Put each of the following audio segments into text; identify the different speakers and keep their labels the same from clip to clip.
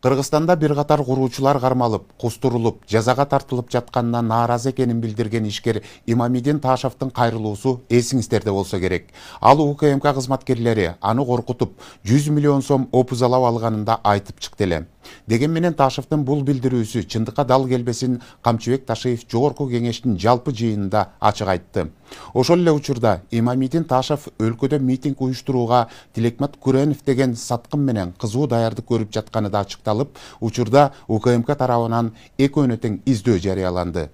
Speaker 1: Кыргызстанда бир катар куруучулар кармалып, кустурулуп, жазага тартылып жатканына нааразы экенин билдирген ишкер Имамидин Ташевдин кайрылуусу эсиңиздерде болсо керек. Ал УКМК кызматкерлери аны коркутуп, 100 миллион сом опузалап алганында айтып чыкты эле. Деген менен Ташевдин бул билдирүүсү чындыкка дал келбесин Камчыбек Ташиев Жогорку кеңештин жалпы жыйынында ачык айтты. Ошол эле учурда Имамидин Ташев өлкөдө митинг уюштурууга Тилекмат Күренов деген саткын менен кызуу даярдык көрүп жатканы да ачыкталып, учурда УКМК тарабынан экөөнө тең издөө жарыяланды.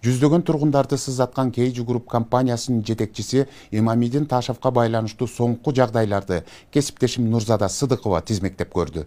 Speaker 1: Жүздөгөн тургундарды сызаткан Кейджи Групп компаниясынын жетекчиси Имамидин Ташевка байланыштуу соңку жагдайларды кесиптешим Нурзада Сыдыкова тизмектеп көрдү.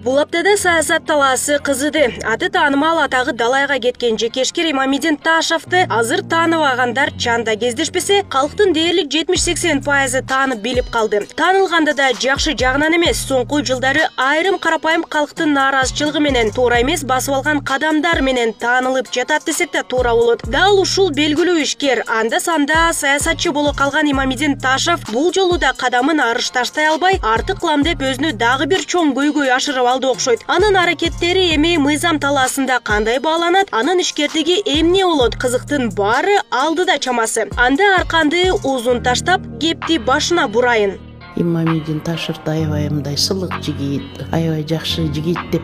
Speaker 2: Бул аптада саясат талаасы кызыды. Аты таанымал атагы далайга кеткен жекешкер Имамидин Ташевди азыр тааныбагандар чанда кездешпесе, калктын дээрлик 70-80% таанып билип калды. Таанылганда да жакшы жагынан эмес, соңку жылдары айрым карапайым калктын нааразычылыгы менен туура эмес басып алган кадамдар менен таанылып жатат десек да туура болот. Дал ушул белгилүү ишкер анда-санда саясатчы боло калган Имамидин Ташев бул жолу да кадамын арыш таштай албай, артык кылам деп өзүнө дагы бир чоң көйгөй ашырып алды окшойт. Анын аракеттери эми мыйзам талаасында кандай бааланат, анын ишкердиги эмне болот, кызыктын баары алдыда чамасы. Анда арканды узун таштап, кепти башына бурайын.
Speaker 3: Имамидин Ташев аябай мындай сылык жигит, аябай жакшы жигит деп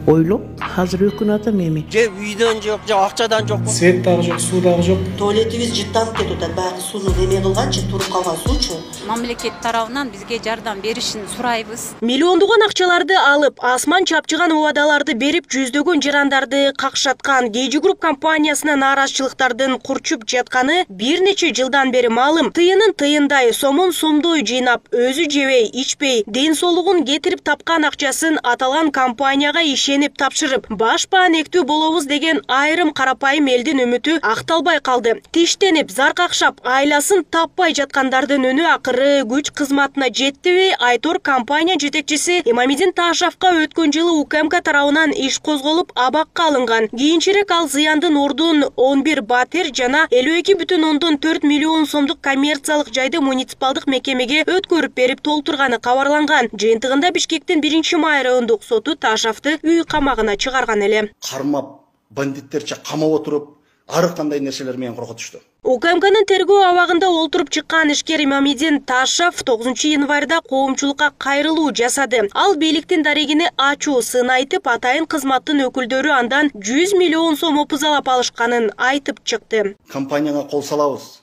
Speaker 3: ойлоп, азыр өкүнөтөм эми.
Speaker 4: Же үйдөн жок, же акчадан жок.
Speaker 5: Свет дагы жок, суу дагы жок.
Speaker 6: Туалетибиз жыттанып кетип атат, баягы сууну неме кылганчы, туруп калган суучу.
Speaker 7: Мамлекет тарабынан бизге жардам беришин сурайбыз.
Speaker 2: Миллиондогон акчаларды алып, асман чапчыган убадаларды берип, жүздөгөн жарандарды какшаткан Кейджи Групп компаниясына нааразычылыктардын курчуп жатканы бир нече жылдан бери маалым. Тыйынын тыйындай, сомун сомдой жыйнап, өзү жебей, ичпей, ден соолугун кетирип тапкан акчасын аталган компанияга ишенип тапшырып, баш баанектүү болобуз деген айрым карапайым элдин үмүтү акталбай калды. Тиштенип, зар какшап, айласын таппай жаткандардын үнү акыры күч кызматына жеттиби? Айтор компания жетекчиси Имамидин Ташевка өткөн жылы УКМК тарабынан иш козголуп, абакка алынган. Кийинчерээк ал зыяндын ордун 11 батер жана 52,4 миллион сомдук коммерциялык жайды муниципалдык мекемеге өткөрүп берип толтурганы кабарланган. Жыйынтыгында Бишкектин 1-май райондук соту Ташевди үй камагына чыгарган эле.
Speaker 8: Кармап, бандиттерче камап отуруп, ар кандай нерселер менен коркутушту.
Speaker 2: УКМКнын тергөө абагында олтуруп чыккан ишкер Имамидин Ташев 9 январда коомчулукка кайрылуу жасады. Ал бийликтин дарегини ачуу сын айтып, атайын кызматтын өкүлдөрү андан 100 миллион сом опузалап алышканын айтып чыкты.
Speaker 8: Компанияга кол салабыз.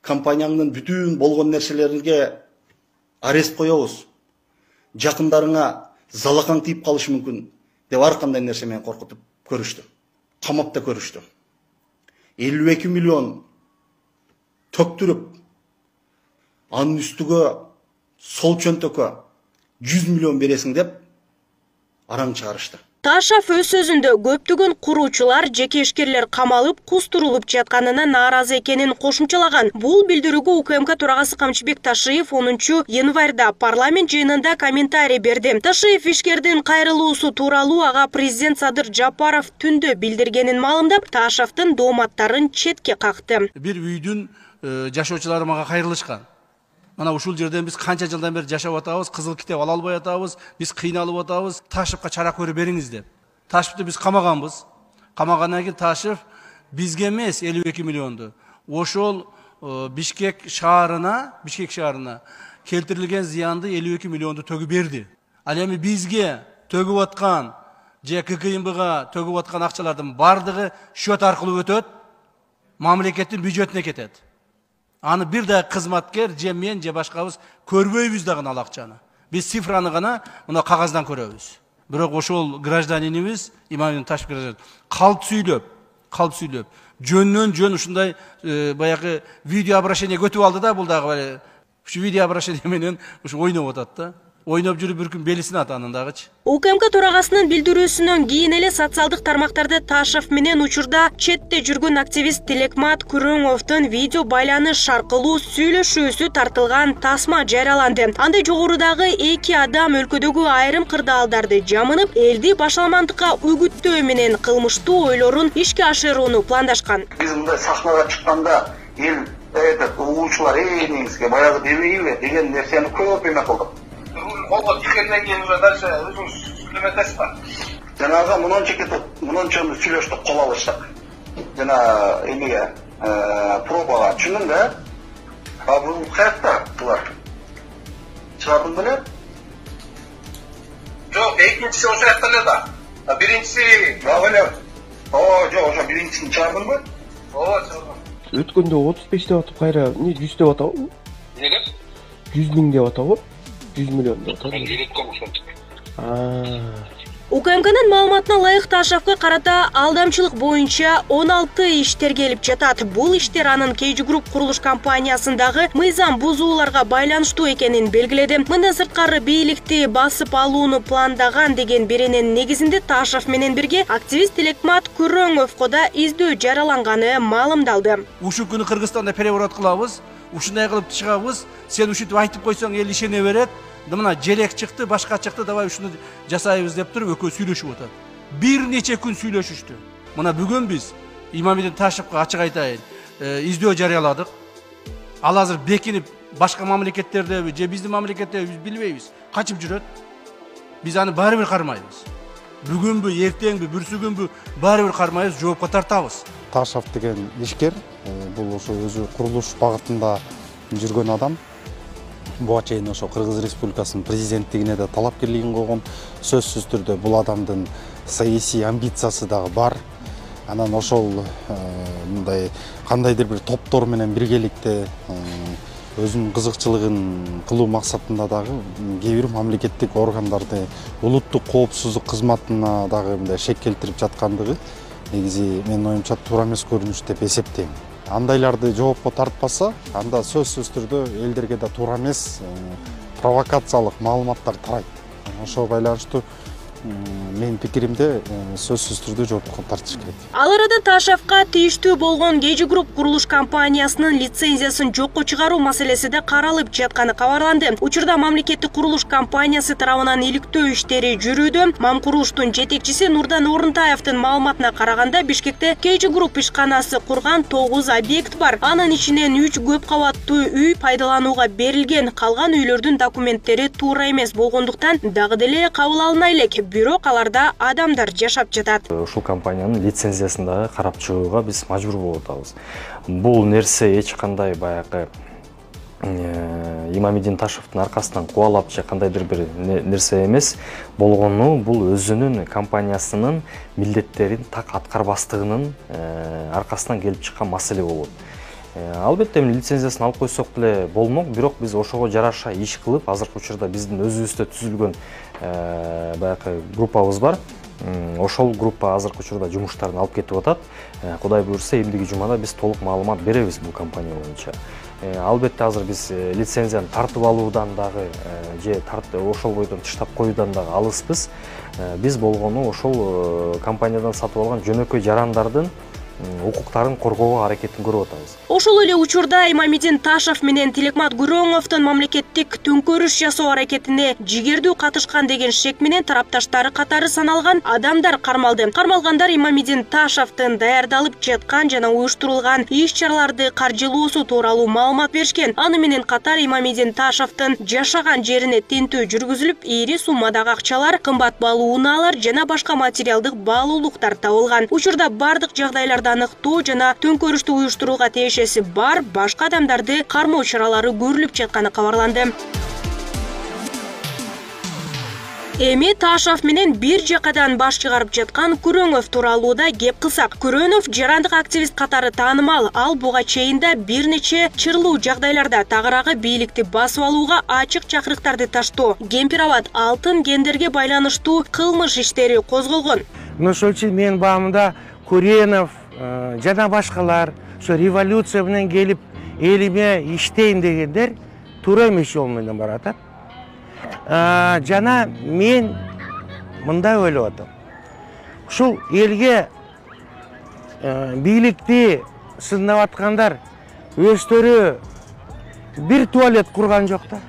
Speaker 8: Компаниянын бүтүн болгон нерселерге арест коебуз. Жакындарыңа залакаң тийип калышы мүмкүн деп ар кандай нерсе менен коркутуп көрүштү. Камап да көрүштү. 52 миллион төктүрүп, анын үстүгө сол чөнтөккө 100 миллион бересиң деп араң чыгарышты.
Speaker 2: Ташев өз сөзүндө көптөгөн куруучулар, жекешкерлер камалып, кустурулуп жатканына нааразы экенин кошумчалаган. Бул билдирүүгө УКМК төрагасы Камчыбек Ташиев 10 январда парламент жыйынында комментарий берди. Ташиев ишкердин кайрылуусу тууралуу ага президент Садыр Жапаров түндө билдиргенин маалымдап, Ташевдин дооматтарын четке какты.
Speaker 9: Бир үйдүн жашоочулары мага кайрылышкан. Мана ушул жерден биз канча жылдан бери жашап атабыз, кызыл китеп ала албай атабыз, биз кыйналып атабыз, Ташевка чара көрүп бериңиз деп. Ташевди биз камаганбыз. Камагандан кийин Ташев бизге эмес 52 миллионду. Ошол Бишкек шаарына келтирилген зыянды 52 миллионду төгүп берди. Ал эми бизге төгүп аткан, же ККМБга төгүп аткан акчалардын бардыгы счет аркылуу өтөт, мамлекеттин бюджетине кетет. Аны бир да кызматкер, же мен, же башкабыз көрбөйбүз дагы ал акчаны. Биз цифраны гана мына кагаздан көрөбүз. Бирок ошол гражданинибиз Имамидин Ташев калп сүйлөп, жөндөн жөн ушундай баягы видео обращение көтүп алды да, бул дагы ушу видео обращение менен ушу ойноп атат да. Ойноп жүрүп бир күн белисин атанын дагычы.
Speaker 2: УКМК төрагасынын билдирүүсүнөн кийин эле социалдык тармактарда Ташев менен учурда четте жүргөн активист Тилекмат Күрөновдун видео байланыш аркылуу сүйлөшүүсү тартылган тасма жарыяланды. Анда жогорудагы 2 адам өлкөдөгү айрым кырдаалдарды жамынып, элди башаламандыкка үгүттөө менен кылмыштуу ойлорун ишке ашырууну пландашкан.
Speaker 8: Биз мындай сахнага чыкканда эл Этот уучулар негизги баягы дебейби деген нерсени көп эме кылдык. Колго тиккенден кийин уже дальше өзүңүз сүйлөмөтөсүз ба? Жанагы мынанча сүйлөштүк, кол алыштык. Жана эмеге пробага чынын да. А бул каякта булар? Чыгардың беле? Жок, экинчиси ошо жакта эле да. Биринчиси бабелер. Жок, ошо биринчисин чыгардыңбы? Ооба, чыгардым.
Speaker 5: Өткөндө 35 деп атып кайра 100 деп атабы?
Speaker 8: Эмнеге?
Speaker 5: 100 миң деп атабы? 100 миллион деп атабы?
Speaker 2: УКМКнын маалыматына ылайык Ташавка карата алдамчылык боюнча 16 иштер келип жатат. Бул иштер анын KG Group курулуш компаниясындагы мыйзам бузууларга байланыштуу экенин белгиледи. Мындан сырткары бийликти басып алууну пландаган деген берененин негизинде Ташав менен бирге активист Телекмат Күрөңовго да издөө жараланганы маалымдалды.
Speaker 9: Ушул күнү Кыргызстанда переворот кылабыз, ушундай кылып чыгабыз, сен ушинтип айтып койсоң эл ишене берет. Мына желек чыкты, башка чыкты, давай ушуну жасайбыз деп туруп экөө сүйлөшүп атат. Бир нече күн сүйлөшүштү. Мына бүгүн биз Имамидин Ташевка ачык айтайын, издөө жарыяладык. Ал азыр бекинип башка мамлекеттердеби, же биздин мамлекетте биз билбейбиз. Качып жүрөт. Биз аны баары бир кармайбыз. Бүгүнбү, эртеңби, бүрсүгүнбү баары бир кармайбыз, жоопко тартабыз.
Speaker 10: Ташев деген ишкер, бул ошо өзү курулуш багытында жүргөн адам. Буга чейин ошо Кыргыз Республикасынын президенттигине да талапкерлигин койгон. Сөзсүз түрдө бул адамдын саясий амбициясы дагы бар. Анан ошол мындай кандайдыр бир топтор менен биргеликте өзүнүн кызыкчылыгын кылуу максатында дагы кээ бир мамлекеттик органдарды улуттук коопсуздук кызматына дагы мындай шек келтирип жаткандыгы негизи менин оюмча туура эмес көрүнүш деп эсептейм. Андайларды жоопко тартпаса, анда сөзсүз түрдө элдерге да туура эмес провокациялык маалыматтар тарайт. Ошого байланыштуу менин пикиримде сөзсүз түрдө жоопко тартыш керек.
Speaker 2: Ал арада Ташавка тийиштүү болгон KG Group курулуш компаниясынын лицензиясын жокко чыгаруу маселеси да каралып жатканы кабарланды. Учурда мамлекеттик курулуш компаниясы тарабынан иликтөө иштери жүрүүдө. Мам курулуштун жетекчиси Нурдан Орунтаевдин маалыматына караганда Бишкекте KG Group ишканасы курган 9 объект бар. Анын ичинен 3 көп кабаттуу үй пайдаланууга берилген. Калган үйлөрдүн документтери туура эмес болгондуктан дагы деле кабыл алына элек. Бирок аларда адамдар жашап жатат.
Speaker 5: Ушул компаниянын лицензиясын дагы карап чыгууга биз мажбур болуп атабыз. Бул нерсе эч кандай баягы Имамидин Ташевдин аркасынан кубалап же кандайдыр бир нерсе эмес болгону, бул өзүнүн компаниясынын милдеттерин так аткарбастыгынын аркасынан келип чыккан маселе болот. Албетте лицензиясын алып койсок деле болмок, бирок биз ошого жараша иш кылып, азыркы учурда биздин өзүбүздө түзүлгөн баягы группабыз бар. Ошол группа азыркы учурда жумуштарын алып кетип атат. Кудай буйрса, эмдиги жумада биз толук маалымат беребиз бул компания боюнча. Албетте азыр биз лицензияны тартып алуудан дагы же ошол бойдон тыштап коюудан дагы алыспыз. Биз болгону ошол компаниядан сатып алган жөнөкөй жарандардын укуктарын коргоого аракетин көрүп атабыз.
Speaker 2: Ошол эле учурда Имамидин Ташев менен Телекмат Күрөңовдун мамлекеттик төңкөрүш жасоо аракетине жигердүү катышкан деген шек менен тарапташтары катары саналган адамдар кармалды. Кармалгандар Имамидин Ташевдин даярдалып жаткан жана уюштурулган иш-чараларды каржылоосу тууралуу маалымат беришкен. Аны менен катар Имамидин Ташевдин жашаган жерине тинтүү жүргүзүлүп, ири суммадагы акчалар, кымбат баалуу унаалар жана башка материалдык баалуулуктар табылган. Учурда бардык жагдайларда аныктоо жана төңкөрүштү уюштурууга тиешеси бар башка адамдарды кармоо чаралары көрүлүп жатканы кабарланды. Эми Ташев менен бир жакадан баш чыгарып жаткан Күрөңов тууралуу да кеп кылсак. Күрөнов жарандык активист катары таанымал. Ал буга чейин да бир нече чырлуу жагдайларда тагыраагы бийликти басып алууга ачык чакырыктарды таштоо, кемпир-абад, алтын гендерге байланыштуу кылмыш иштери козголгон.
Speaker 11: Ошол үчүн менин баамда Күрөнов жана башкалар ошо революция менен келип элиме иштейм дегендер туура эмес жол менен баратат. Жана мен мындай ойлоп атам. Ушул элге бийликти сындап аткандар өздөрү бир туалет курган жок да.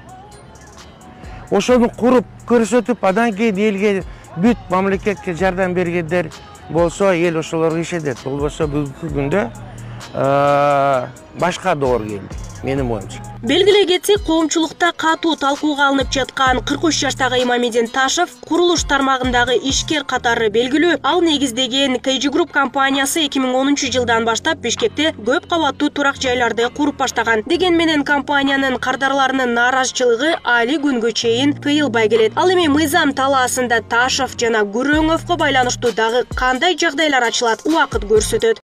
Speaker 11: Ошону куруп көрсөтүп, андан кийин элге бүт мамлекетке жардам бергендер болсо эл ошолорго ишенет. Болбосо бүгүнкү күндө башка доор келди менин оюмча.
Speaker 2: Белгилей кетсек, коомчулукта катуу талкууга алынып жаткан 43 жаштагы Имамидин Ташев курулуш тармагындагы ишкер катары белгилүү. Ал негиздеген KG Group компаниясы 2010 жылдан баштап Бишкекте көп кабаттуу турак жайларды куруп баштаган. Деген менен компаниянын кардарларынын нааразычылыгы али күнгө чейин тыйылбай келет. Ал эми мыйзам талаасында Ташев жана Гүрөңовго байланыштуу дагы кандай жагдайлар ачылат, убакыт көрсөтөт.